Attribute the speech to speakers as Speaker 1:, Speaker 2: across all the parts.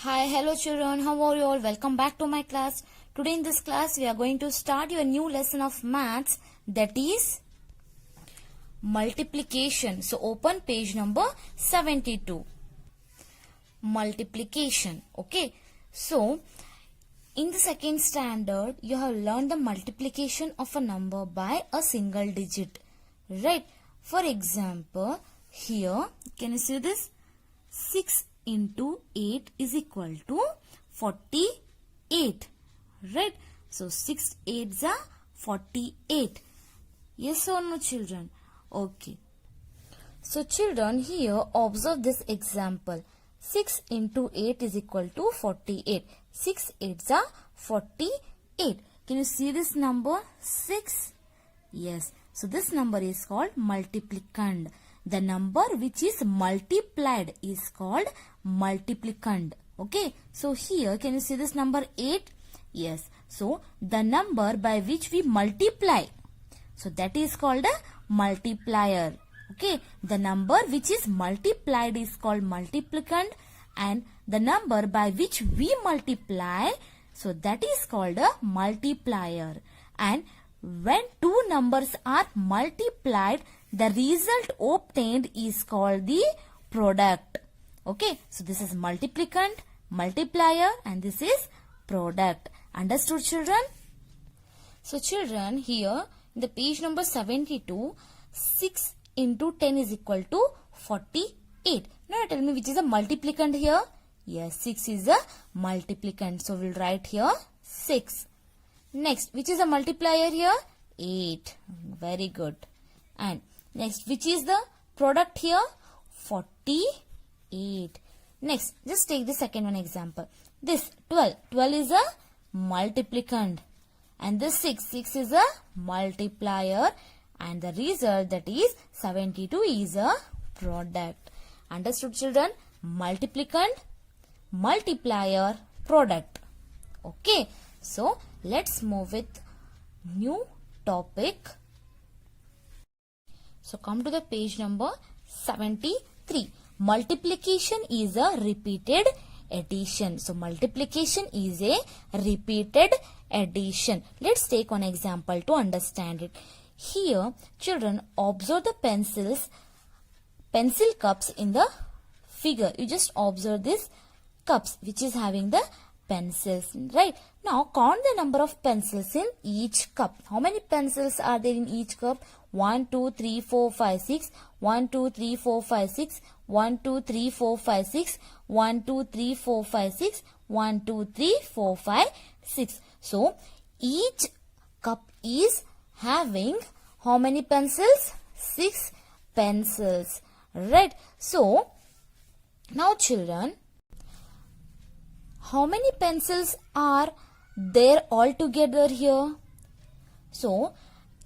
Speaker 1: Hi, hello children, how are you all? Welcome back to my class. Today in this class we are going to start your new lesson of maths, that is multiplication. So open page number 72. Multiplication. Okay. So in the second standard you have learned the multiplication of a number by a single digit. Right. For example, here can you see this? 6 into 8 is equal to 48. Right. So 6 8s are 48. Yes or no, children? Okay. So children, here observe this example. 6 into 8 is equal to 48. 6 8s are 48. Can you see this number? 6. Yes. So this number is called multiplicand. The number which is multiplied is called multiplicand. Okay. So here can you see this number 8? Yes. So the number by which we multiply. So that is called a multiplier. Okay. The number which is multiplied is called multiplicand, and the number by which we multiply, so that is called a multiplier. And when two numbers are multiplied, the result obtained is called the product. Okay. So this is multiplicand, multiplier, and this is product. Understood, children? So children, here in the page number 72, 6 into 10 is equal to 48. Now tell me which is a multiplicand here? Yes, 6 is a multiplicand. So we'll write here 6. Next, which is a multiplier here? 8. Very good. And next, which is the product here? 48. Next, just take the second one example. This 12. 12 is a multiplicand. And this 6. 6 is a multiplier. And the result, that is 72, is a product. Understood, children? Multiplicand, multiplier, product. Okay. So let's move with new topic. So come to the page number 73. Multiplication is a repeated addition. So multiplication is a repeated addition. Let's take one example to understand it. Here, children, observe the pencil cups in the figure. You just observe this cups which is having the pencils, right? Now count the number of pencils in each cup. How many pencils are there in each cup? 1 2 3 4 5 6. 1 2 3 4 5 6. 1 2 3 4 5 6. 1 2 3 4 5 6. 1 2 3 4 5 6. So each cup is having how many pencils? 6 pencils, right? So now children, how many pencils are there altogether here? So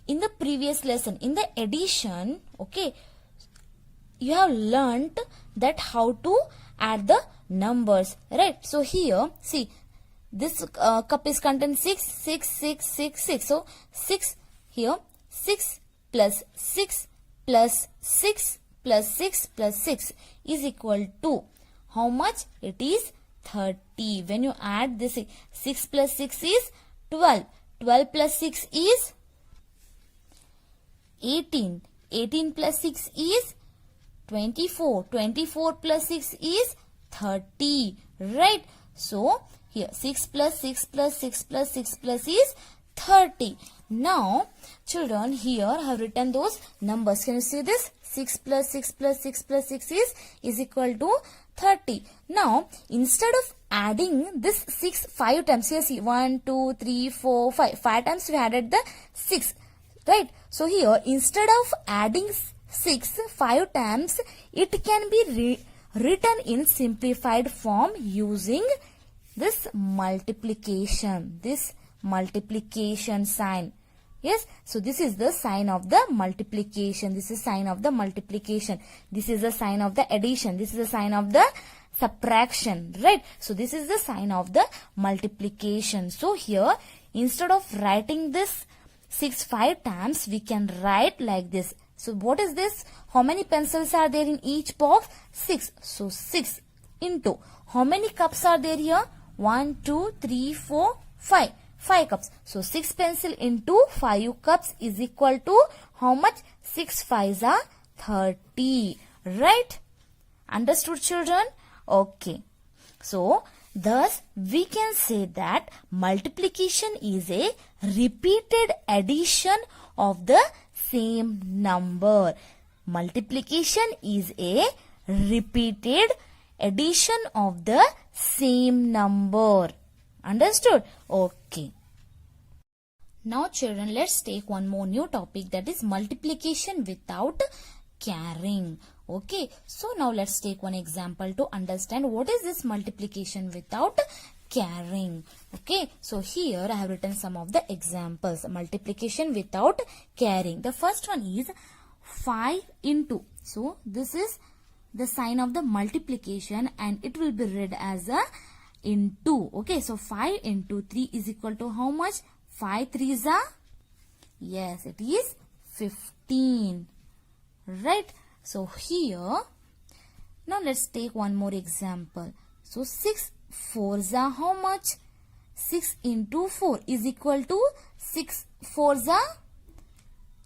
Speaker 1: in the previous lesson, in the addition, okay, you have learnt that how to add the numbers, right? So here, see, this cup is contain 6, 6, 6, 6, 6. So 6 here, 6 plus 6 plus 6 plus 6 plus 6 is equal to how much? It is 30. When you add this, 6 plus 6 is 12. 12 plus 6 is 18. 18 plus 6 is 24. 24 plus 6 is 30. Right? So, here 6 plus 6 plus 6 plus 6 plus is 30. Now, children, here I have written those numbers. Can you see this? 6 plus 6 plus 6 plus 6 is equal to 30. Now, instead of adding this 6 5 times, here see 1, 2, 3, 4, 5. 5 times we added the 6. Right? So, here instead of adding 6 5 times, it can be written in simplified form using this multiplication. This multiplication sign. Yes. So this is the sign of the multiplication. This is sign of the multiplication. This is the sign of the addition. This is the sign of the subtraction. Right. So this is the sign of the multiplication. So here, instead of writing this 6 5 times, we can write like this. So what is this? How many pencils are there in each box? 6. So 6 into. How many cups are there here? 1, 2, 3, 4, 5. 5 cups. So 6 pencil into 5 cups is equal to how much? 6 5s are 30. Right? Understood, children? Okay. So, thus we can say that multiplication is a repeated addition of the same number. Multiplication is a repeated addition of the same number. Understood? Okay. Now children, let's take one more new topic, that is multiplication without carrying. Okay, so now let's take one example to understand what is this multiplication without carrying. Okay, so here I have written some of the examples. Multiplication without carrying. The first one is 5 into. So this is the sign of the multiplication and it will be read as a into. Okay, so 5 into 3 is equal to how much? 5 3s are? Yes, it is 15. Right? So here, now let's take one more example. So 6 4s are how much? 6 into 4 is equal to 6 4s are?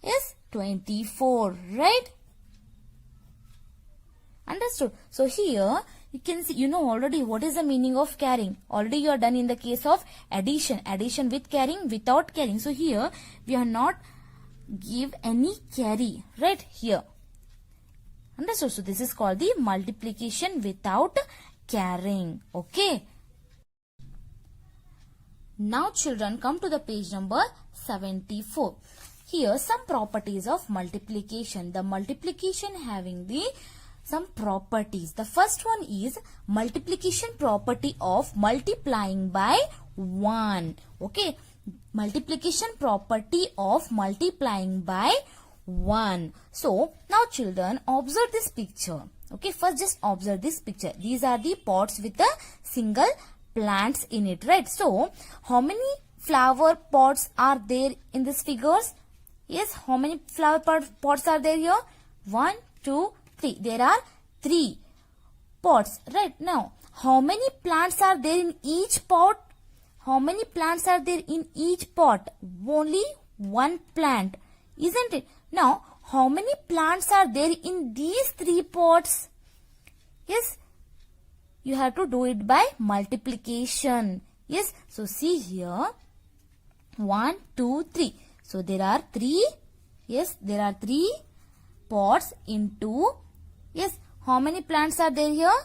Speaker 1: Yes, 24. Right? Understood? So here you can see, you know already what is the meaning of carrying. Already you are done in the case of addition. Addition with carrying, without carrying. So here we are not give any carry. Right? Here. Understood? So this is called the multiplication without carrying. Okay. Now children, come to the page number 74. Here some properties of multiplication. The multiplication having the some properties. The first one is multiplication property of multiplying by 1. Okay. Multiplication property of multiplying by 1. So, now children, observe this picture. Okay, first just observe this picture. These are the pots with a single plants in it, right? So, how many flower pots are there in these figures? Yes, how many flower pots are there here? 1, 2, 3. There are 3 pots, right? Now, how many plants are there in each pot? How many plants are there in each pot? Only one plant, isn't it? Now, how many plants are there in these 3 pots? Yes, you have to do it by multiplication. Yes, so see here, 1, 2, 3. So there are 3. Yes, there are 3 pots into. Yes, how many plants are there here?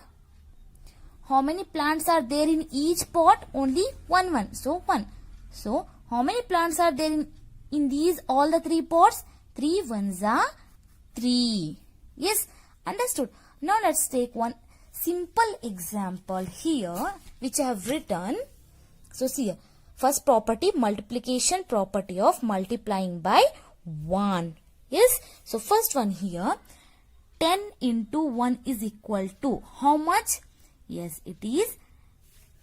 Speaker 1: How many plants are there in each pot? Only one. So 1. So how many plants are there in these all the 3 pots? 3 1s are 3. Yes, understood. Now let's take one simple example here which I have written. So see here, first property, multiplication property of multiplying by 1. Yes, so first one here, 10 into 1 is equal to how much? Yes, it is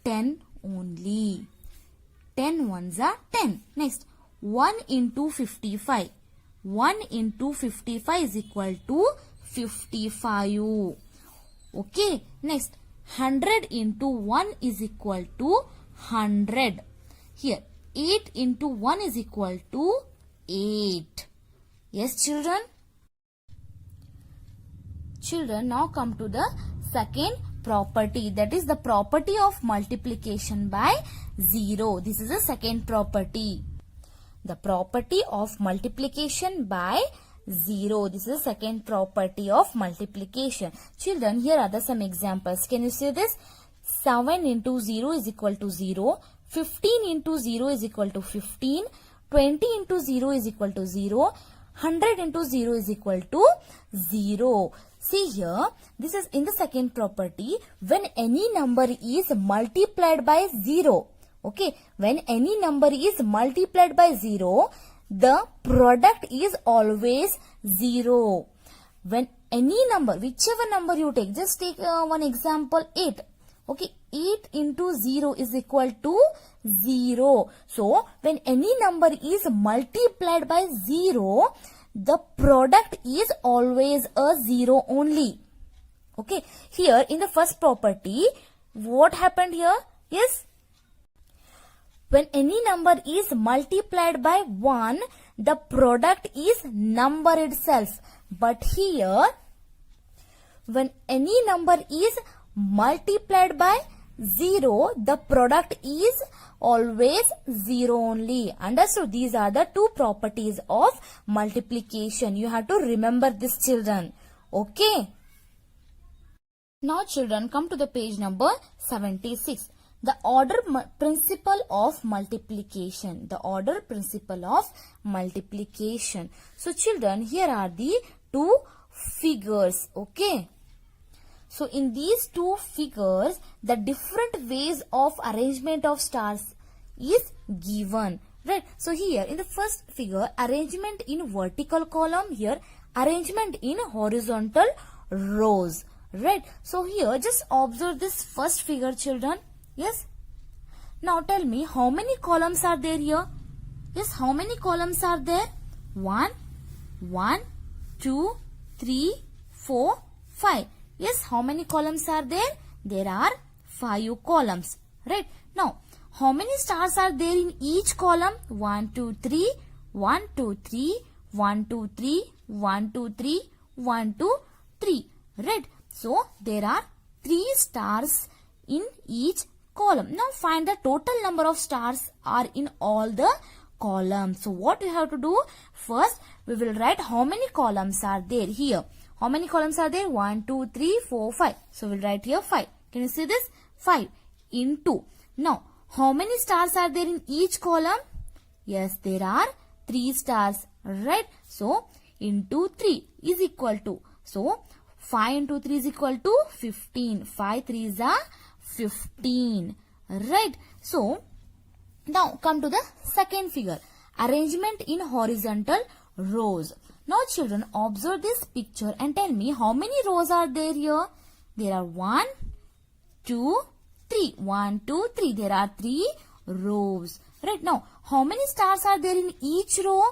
Speaker 1: 10 only. 10 1s are 10. Next, 1 into 55. 1 into 55 is equal to 55. Okay. Next, 100 into 1 is equal to 100. Here, 8 into 1 is equal to 8. Yes, children? Children, now come to the second property. That is the property of multiplication by 0. This is the second property. The property of multiplication by 0. This is the second property of multiplication. Children, here are some examples. Can you see this? 7 into 0 is equal to 0. 15 into 0 is equal to 15. 20 into 0 is equal to 0. 100 into 0 is equal to 0. See here, this is in the second property. When any number is multiplied by 0. Okay, when any number is multiplied by 0, the product is always 0. When any number, whichever number you take, just take one example, 8. Okay, 8 into 0 is equal to 0. So, when any number is multiplied by 0, the product is always a 0 only. Okay, here in the first property, what happened here? Yes, when any number is multiplied by 1, the product is number itself. But here, when any number is multiplied by 0, the product is always 0 only. Understood? These are the two properties of multiplication. You have to remember this, children. Okay. Now children, come to the page number 76. The order principle of multiplication. The order principle of multiplication. So children, here are the two figures. Okay. So in these two figures, the different ways of arrangement of stars is given. Right. So here in the first figure, arrangement in vertical column. Here, arrangement in horizontal rows. Right. So here, just observe this first figure, children. Yes. Now tell me, how many columns are there here? Yes, how many columns are there? 1, 2, 3, 4, 5. Yes, how many columns are there? There are 5 columns. Right. Now, how many stars are there in each column? 1, 2, 3, 1, 2, 3, 1, 2, 3, 1, 2, 3, 1, 2, 3. Right. So, there are 3 stars in each column. Now, find the total number of stars are in all the columns. So, what we have to do? First, we will write how many columns are there here. How many columns are there? 1, 2, 3, 4, 5. So, we'll write here 5. Can you see this? 5 into. Now, how many stars are there in each column? Yes, there are 3 stars. Right? So, into 3 is equal to. So, 5 into 3 is equal to 15. 5 3s are 15. Right? So, now come to the second figure. Arrangement in horizontal rows. Now children, observe this picture and tell me how many rows are there here? There are 1, 2, 3. 1, 2, 3. There are 3 rows. Right? Now, how many stars are there in each row?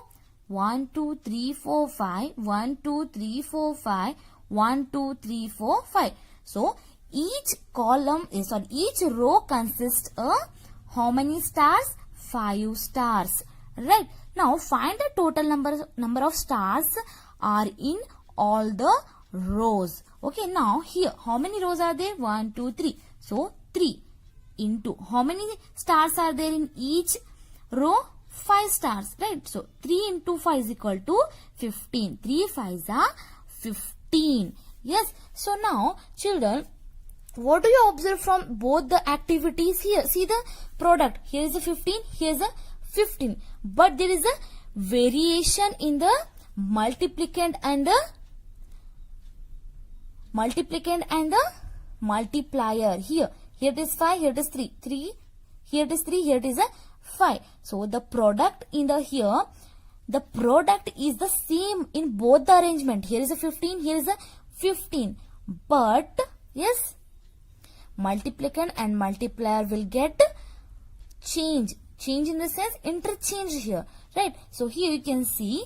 Speaker 1: 1, 2, 3, 4, 5. 1, 2, 3, 4, 5. 1, 2, 3, 4, 5. So, each column is, or each row consists of how many stars? 5 stars. Right. Now, find the total number of stars are in all the rows. Okay. Now, here, how many rows are there? 1, 2, 3. So, 3 into. How many stars are there in each row? 5 stars. Right. So, 3 into 5 is equal to 15. 3 5s are 15. Yes. So, now, children, what do you observe from both the activities here? See the product. Here is a 15. Here is a 15. But there is a variation in the multiplicand and the multiplier. Here it is 5. Here it is 3. 3. Here it is 3. Here it is a 5. So the product in the here, the product is the same in both the arrangement. Here is a 15. Here is a 15. But yes, multiplicand and multiplier will get change. Change in the sense interchange here. Right. So here you can see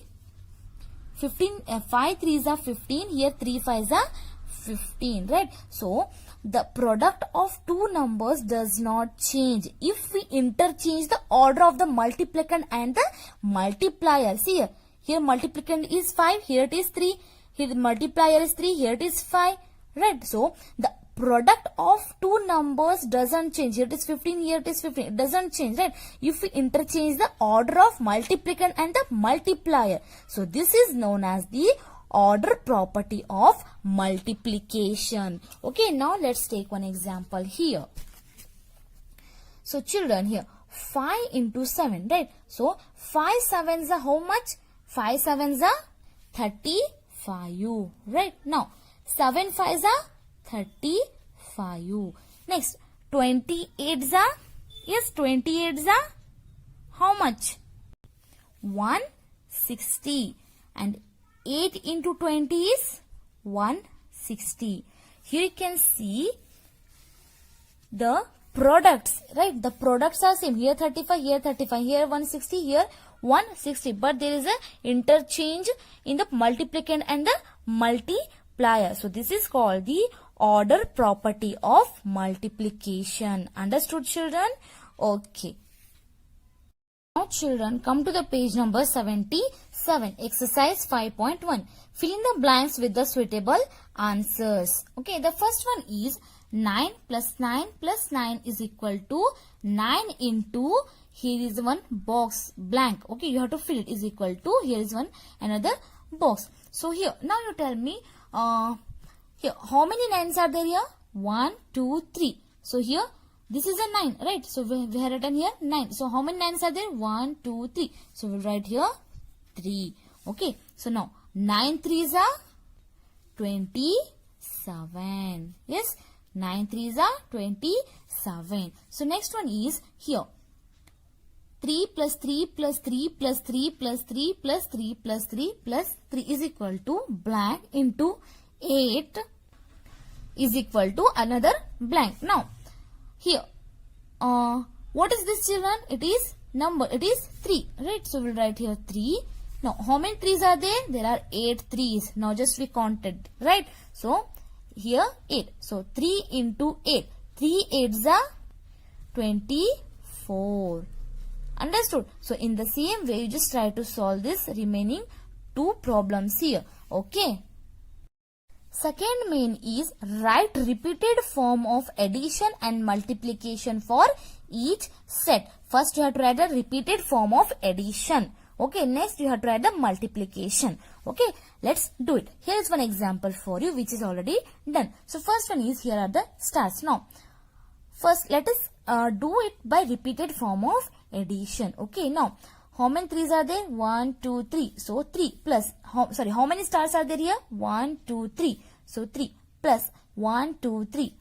Speaker 1: 15, 5 3s are 15. Here 3 5s are 15. Right. So the product of two numbers does not change if we interchange the order of the multiplicand and the multiplier. See here. Here multiplicand is 5. Here it is 3. Here the multiplier is 3. Here it is 5. Right. So the product of two numbers doesn't change. Here it is 15, here it is 15. It doesn't change, right? If we interchange the order of multiplicand and the multiplier. So this is known as the order property of multiplication. Okay, now let's take one example here. So children, here 5 into 7, right? So 5 7s are how much? 5 7s are 35, right? Now 7 5s are 35. Next, 28s are, yes, 28s are how much? 160. And 8 into 20 is 160. Here you can see the products, right? The products are same. Here 35, here 35, here 160, here 160. But there is a interchange in the multiplicand and the multiplier. So this is called the order property of multiplication. Understood, children? Okay. Now children, come to the page number 77. Exercise 5.1. Fill in the blanks with the suitable answers. Okay, the first one is 9 plus 9 plus 9 is equal to 9 into, here is one box blank. Okay, you have to fill it, is equal to, here is one another box. So here, now you tell me, here, how many 9s are there here? 1, 2, 3. So here, this is a 9, right? So we have written here 9. So how many 9s are there? 1, 2, 3. So we'll write here 3. Okay. So now 9 3s are 27. Yes. 9 3s are 27. So next one is here. 3 plus 3 plus 3 plus 3 plus 3 plus 3 plus 3 plus 3 is equal to blank into 8 is equal to another blank. Now, here, what is this, children? It is number. It is 3, right? So we'll write here 3. Now, how many 3s are there? There are 8 3s. Now, just we counted, right? So, here 8. So, 3 into 8. 3 8s are 24. Understood? So, in the same way, you just try to solve this remaining 2 problems here. Okay? Second main is write repeated form of addition and multiplication for each set. First you have to write the repeated form of addition. Okay, next you have to write the multiplication. Okay, let's do it. Here is one example for you which is already done. So first one is, here are the stars. Now, first let us do it by repeated form of addition. Okay, now how many 3s are there? 1, 2, 3. So 3 plus, how many stars are there here? 1, 2, 3. So 3 plus 1, 2, 3.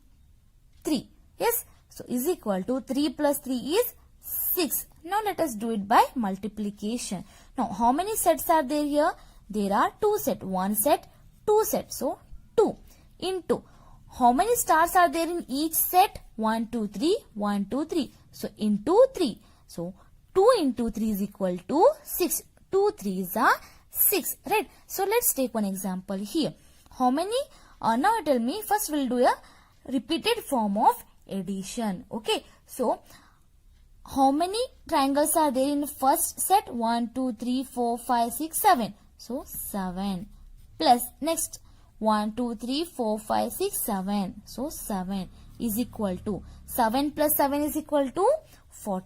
Speaker 1: 3. Yes. So is equal to 3 plus 3 is 6. Now let us do it by multiplication. Now how many sets are there here? There are 2 sets. 1 set, 2 sets. So 2 into, how many stars are there in each set? 1, 2, 3. 1, 2, 3. So into 3. So 2 into 3 is equal to 6. 2 3s are 6. Right. So let's take one example here. How many? Now tell me. First we'll do a repeated form of addition. Okay. So how many triangles are there in first set? 1, 2, 3, 4, 5, 6, 7. So 7. Plus next 1, 2, 3, 4, 5, 6, 7. So 7 is equal to, 7 plus 7 is equal to 14.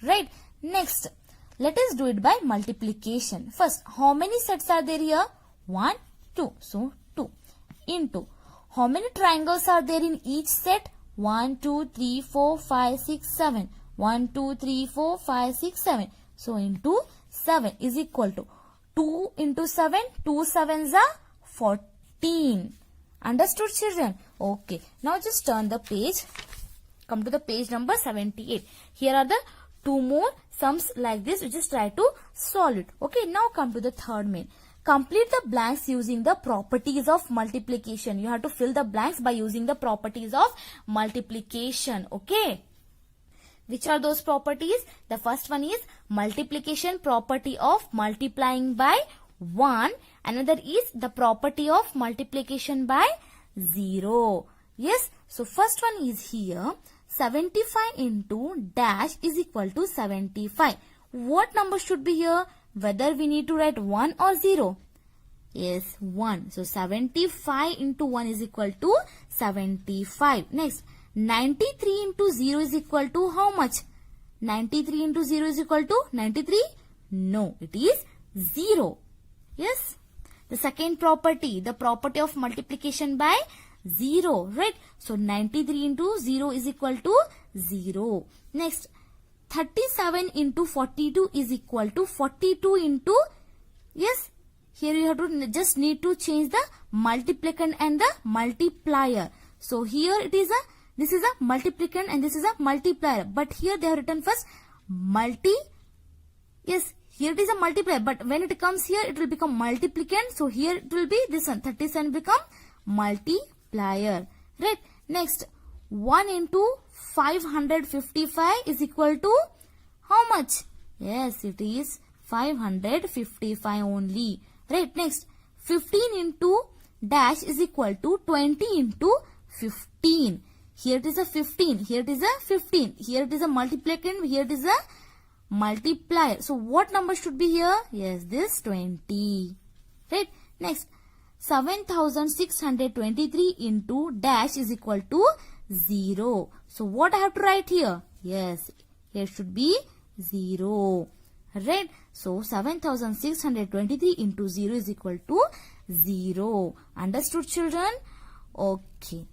Speaker 1: Right. Next, let us do it by multiplication. First, how many sets are there here? 1, 2. So 2 into, how many triangles are there in each set? 1, 2, 3, 4, 5, 6, 7. 1, 2, 3, 4, 5, 6, 7. So into 7 is equal to 2 into 7. 2 7s are 14. Understood, children? Okay. Now just turn the page. Come to the page number 78. Here are the 2 more sums like this. You just try to solve it. Okay. Now come to the third main. Complete the blanks using the properties of multiplication. You have to fill the blanks by using the properties of multiplication. Okay. Which are those properties? The first one is multiplication property of multiplying by 1. Another is the property of multiplication by 0. Yes. So first one is here. 75 into dash is equal to 75. What number should be here? Whether we need to write 1 or 0? Yes, 1. So 75 into 1 is equal to 75. Next, 93 into 0 is equal to how much? 93 into 0 is equal to 93? No, it is 0. Yes. The second property, the property of multiplication by 0, right? So 93 into 0 is equal to 0. Next, 37 into 42 is equal to 42 into, yes, here you have to just need to change the multiplicand and the multiplier. So here it is a, this is a multiplicand and this is a multiplier. But here they have written first yes, here it is a multiplier. But when it comes here, it will become multiplicand. So here it will be this one, 37 become multiplier. Right. Next, 1 into 555 is equal to how much? Yes, it is 555 only. Right. Next, 15 into dash is equal to 20 into 15. Here it is a 15. Here it is a 15. Here it is a multiplicand. Here it is a multiplier. So what number should be here? Yes, this 20. Right. Next, 7623 into dash is equal to 0. So what I have to write here? Yes, here should be 0. Right. So 7623 into 0 is equal to 0. Understood, children? Okay.